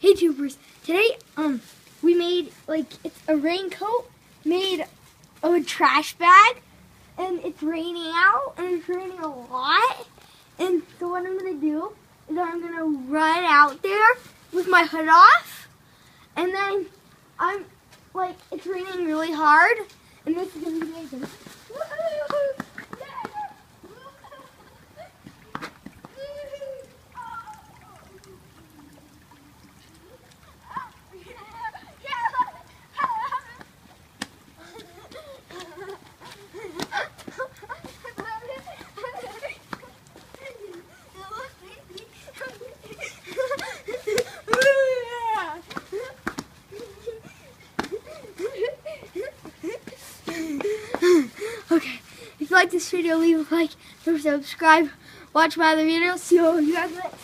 Hey Troopers, today we made it's a raincoat made of a trash bag, and it's raining out and it's raining a lot. And so what I'm gonna do is I'm gonna run out there with my hood off, and then it's raining really hard, and this is gonna be amazing. Okay, if you like this video, leave a like, subscribe, watch my other videos. See you guys later.